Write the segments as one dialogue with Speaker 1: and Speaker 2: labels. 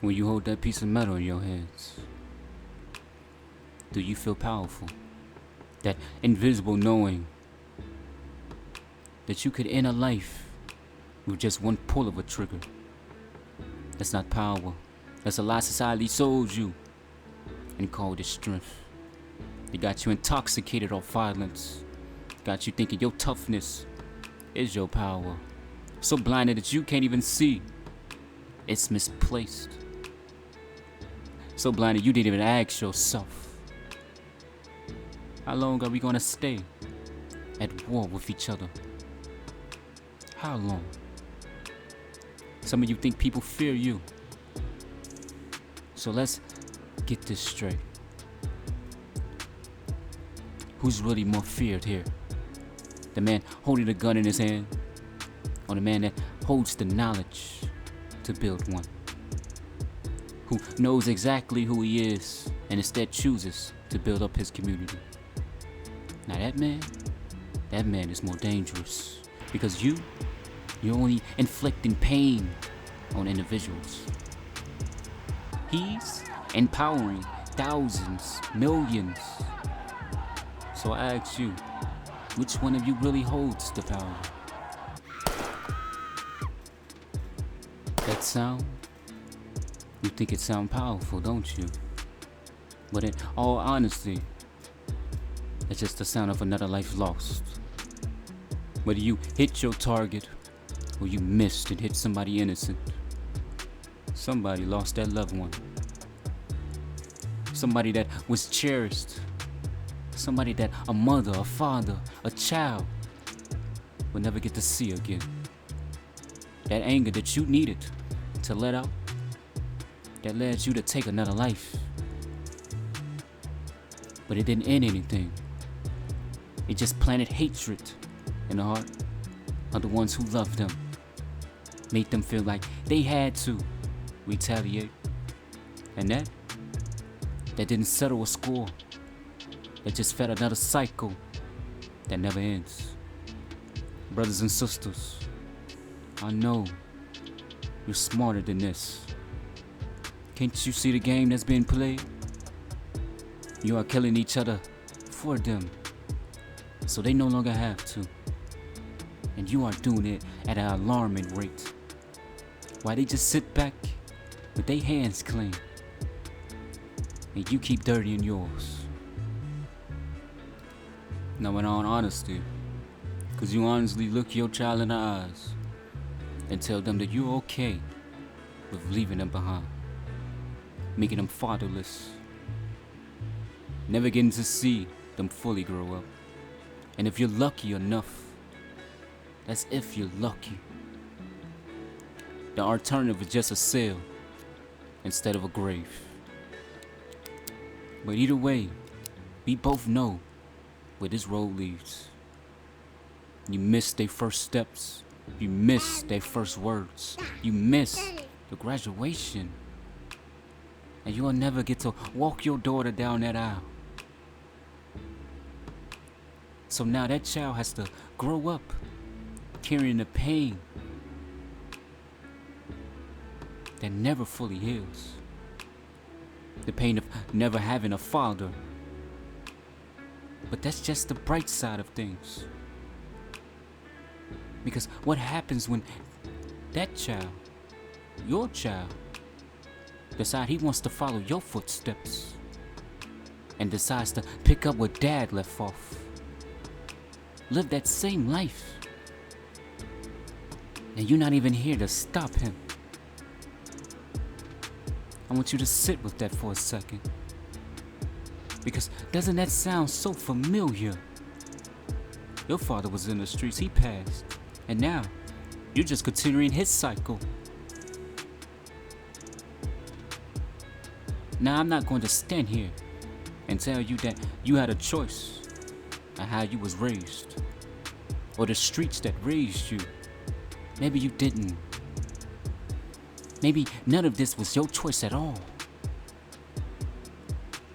Speaker 1: When you hold that piece of metal in your hands, do you feel powerful? That invisible knowing that you could end a life with just one pull of a trigger. That's not power. That's a lie society sold you and called it strength. They got you intoxicated off violence. Got you thinking your toughness is your power. So blinded that you can't even see. It's misplaced. So blinded you didn't even ask yourself, how long are we gonna stay at war with each other? How long? Some of you think people fear you. So let's get this straight. Who's really more feared here? The man holding the gun in his hand, or the man that holds the knowledge to build one? Who knows exactly who he is and instead chooses to build up his community? Now that man is more dangerous, because you're only inflicting pain on individuals. He's empowering thousands, millions. So I ask you, which one of you really holds the power? That sound? You think it sounds powerful, don't you? But in all honesty, it's just the sound of another life lost. Whether you hit your target or you missed and hit somebody innocent, somebody lost their loved one. Somebody that was cherished. Somebody that a mother, a father, a child will never get to see again. That anger that you needed to let out, that led you to take another life. But it didn't end anything. It just planted hatred in the heart of the ones who loved them. Made them feel like they had to retaliate. And that didn't settle a score. It just fed another cycle that never ends. Brothers and sisters, I know you're smarter than this. Can't you see the game that's being played? You are killing each other for them, so they no longer have to. And you are doing it at an alarming rate, while they just sit back with their hands clean, and you keep dirtying yours. Now in all honesty, cause you honestly look your child in the eyes and tell them that you're okay with leaving them behind, making them fatherless, never getting to see them fully grow up. And if you're lucky enough, that's if you're lucky, the alternative is just a cell instead of a grave. But either way, we both know where this road leads. You miss their first steps. You miss their first words. You miss the graduation. And you'll never get to walk your daughter down that aisle. So now that child has to grow up carrying the pain that never fully heals. The pain of never having a father. But that's just the bright side of things. Because what happens when that child, your child, decide he wants to follow your footsteps and decides to pick up where dad left off, live that same life, and you're not even here to stop him? I want you to sit with that for a second. Because doesn't that sound so familiar? Your father was in the streets, he passed. And now, you're just continuing his cycle. Now, I'm not going to stand here and tell you that you had a choice on how you was raised, or the streets that raised you. Maybe you didn't. Maybe none of this was your choice at all.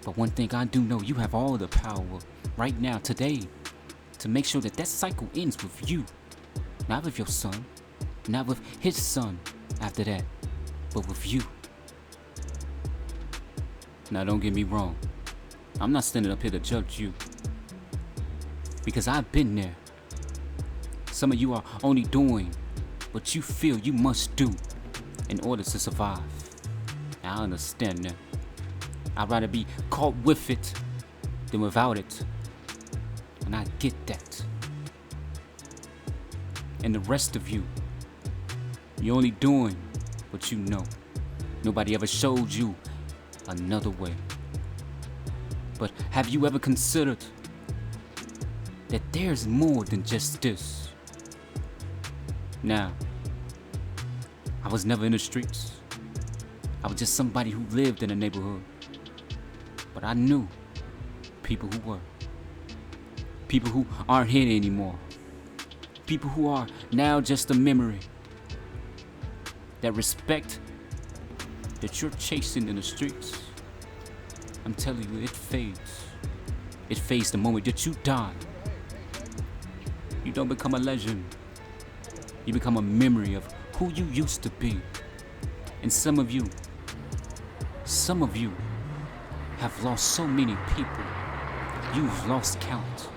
Speaker 1: But one thing I do know, you have all the power right now, today, to make sure that that cycle ends with you. Not with your son, not with his son after that, but with you. Now don't get me wrong, I'm not standing up here to judge you, because I've been there. Some of you are only doing what you feel you must do in order to survive. I understand that. I'd rather be caught with it than without it. And I get that. And the rest of you, you're only doing what you know. Nobody ever showed you another way. But have you ever considered that there's more than just this? Now, I was never in the streets. I was just somebody who lived in the neighborhood. But I knew people who were. People who aren't here anymore. People who are now just a memory. That respect that you're chasing in the streets, I'm telling you, it fades. It fades the moment that you die. You don't become a legend. You become a memory of who you used to be. And some of you have lost so many people. You've lost count.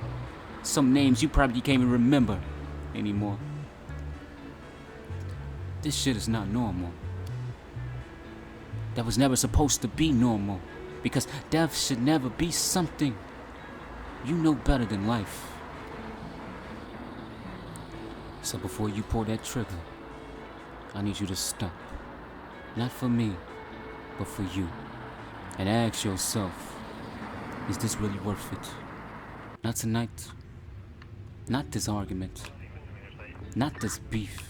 Speaker 1: Some names you probably can't even remember anymore. This shit is not normal. That was never supposed to be normal, because death should never be something you know better than life. So before you pull that trigger, I need you to stop. Not for me, but for you. And ask yourself, is this really worth it? Not tonight. Not this argument. Not this beef.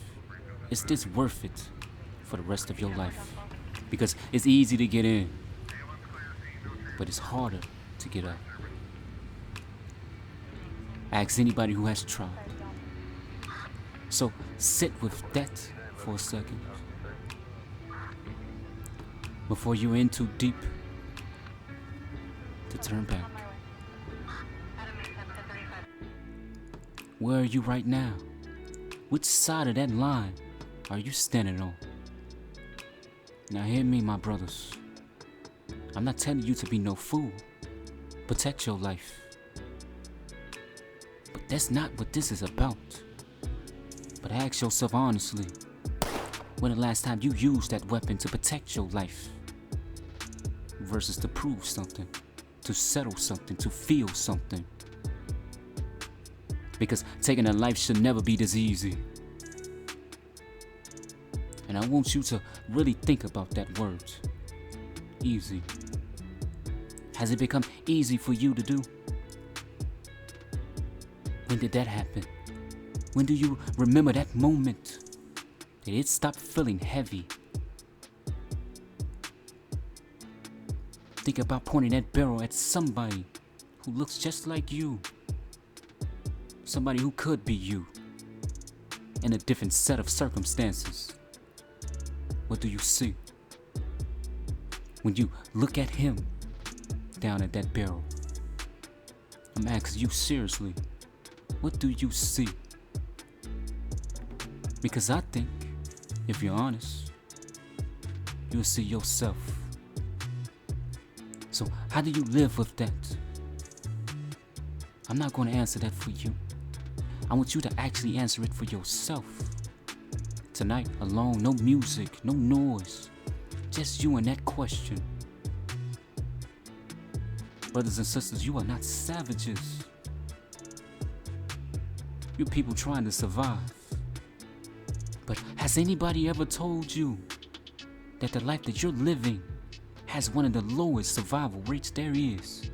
Speaker 1: Is this worth it for the rest of your life? Because it's easy to get in, but it's harder to get out. Ask anybody who has tried. So sit with that for a second before you're in too deep to turn back. Where are you right now? Which side of that line are you standing on? Now hear me, my brothers. I'm not telling you to be no fool. Protect your life. But that's not what this is about. But ask yourself honestly, when the last time you used that weapon to protect your life versus to prove something, to settle something, to feel something? Because taking a life should never be this easy. And I want you to really think about that word, easy. Has it become easy for you to do? When did that happen? When do you remember that moment that it stopped feeling heavy? Think about pointing that barrel at somebody who looks just like you. Somebody who could be you in a different set of circumstances. What do you see? When you look at him down at that barrel, I'm asking you seriously, what do you see? Because I think, if you're honest, you'll see yourself. So how do you live with that? I'm not going to answer that for you. I want you to actually answer it for yourself. Tonight, alone, no music, no noise, just you and that question. Brothers and sisters, you are not savages. You're people trying to survive. But has anybody ever told you that the life that you're living has one of the lowest survival rates there is?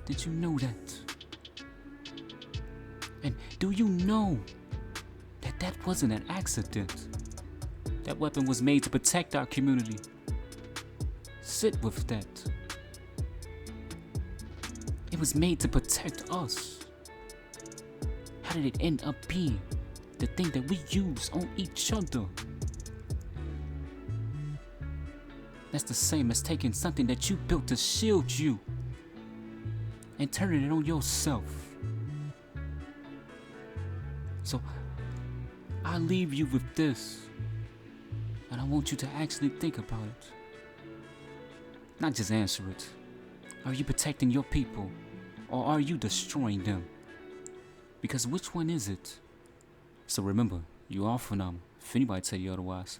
Speaker 1: Did you know that? And do you know that that wasn't an accident? That weapon was made to protect our community. Sit with that. It was made to protect us. How did it end up being the thing that we use on each other? That's the same as taking something that you built to shield you and turning it on yourself. So I'll leave you with this, and I want you to actually think about it. Not just answer it. Are you protecting your people, or are you destroying them? Because which one is it? So remember, you are phenomenal. If anybody tell you otherwise,